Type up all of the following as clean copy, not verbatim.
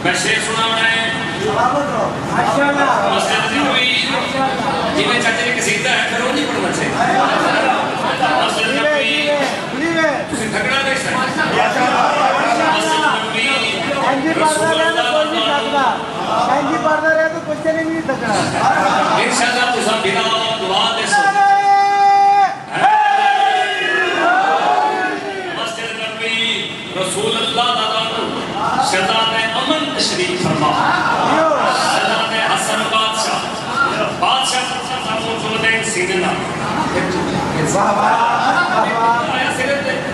मैं शेर सुना बनाए जिन्हें चाचे ने कसीदा है फिर वो नहीं पढ़ना चाहिए झगड़ा नहीं रसूल अल्लाह शहजाद अमन तशरीफ फरमा शहजाद हसन बादशाह सीने ना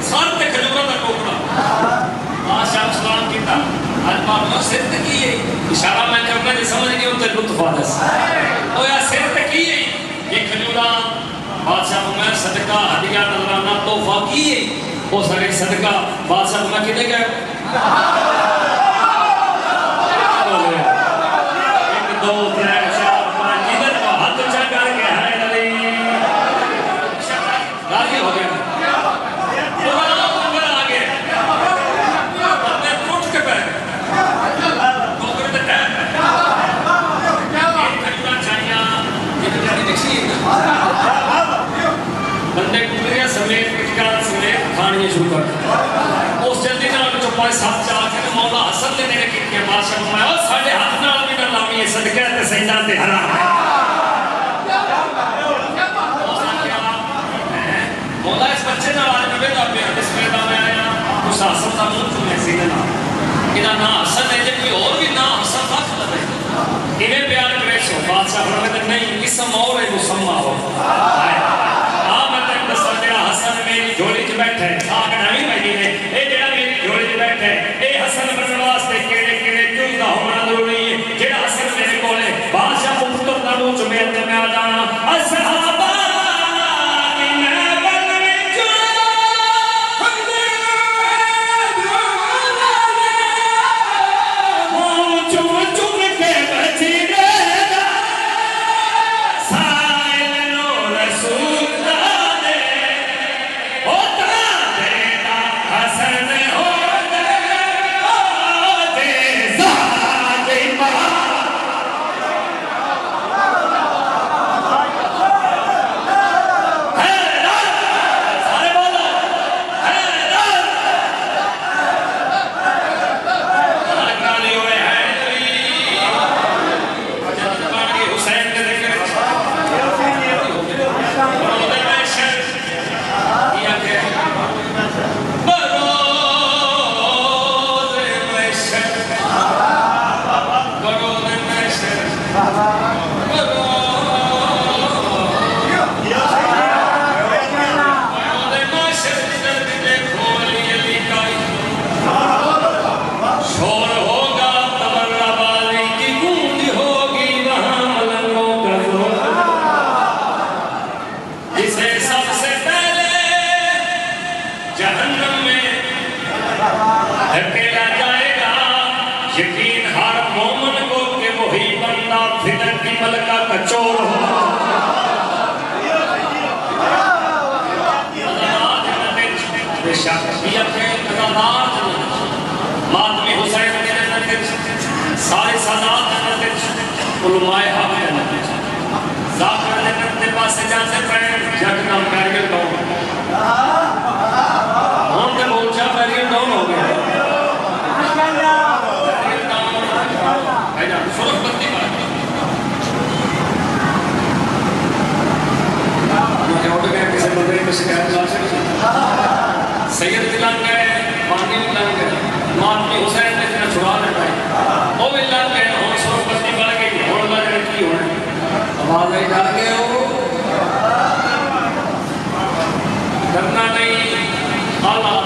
सारे खजूरा का टोकरा बादशाह सलाम किया अल्लाह सिर तक की इशारा मैं करना नहीं समझ गया उनके लुत्फ आदस ओ यार सिर तक की ये खजूरा बादशाह को मैं सदका हदिया नजराना तोहफा की वो सारे सदका बादशाह को मैं कितने गया दो चार पाँच इधर हाथ ऊंचा करके हाय अली राजी हो गया आ गए अपने उठ के बैठ बंदे कुड़िया समेत समेत खाने शुरू कर उस जल्दी जो पाँच सात चार मौला हसन ने मेरे के बादशाह मैं और साढ़े हाथ नाल भी ना लावी सदका ते सजदा ते हराम है मौला इस बच्चे नाल आज मैं बेटा पे इस मैदान में आया उस हसन का मुंह चुने सीने ना इना ना हसन है जे कोई और भी ना हसन रख लगे इन्हें प्यार करे सो बादशाह फरमाते नहीं इसम और है मुसम्मा हो हां मैं तेरे दसा तेरा हसन मेरी झोली च बैठा है आग नहीं बैठी है ए जेड़ा मेरी झोली च बैठा है ए हसन बनने वास्ते केड़े केड़े चुंदा होना जरूरी है जेड़ा हसन मेरे कोले बादशाह को पुत्र दा मुंह च मेरे ते मैं आ जाना असहाबा यकीन हर मोमन को कि वही बंदा फितर की मलका का चोर हो। मातमी हुसैन सारे सादात उलमाए हक जाकर के पास जाते पड़े यकदम बैरियर डाउन हम तो मोर्चा बैरियर डाउन हो गया सुरखबंदी किसी बंदे को शिकायत ला सकती सैयद दिलान गए मानी दिलान गए मातमी हुसैन ने फिर छुड़ा देता है वो भी लान गए हम सुरखबंदी बढ़ गई और लगे की होने आवाज आई जा गए हो डरना नहीं अल्लाह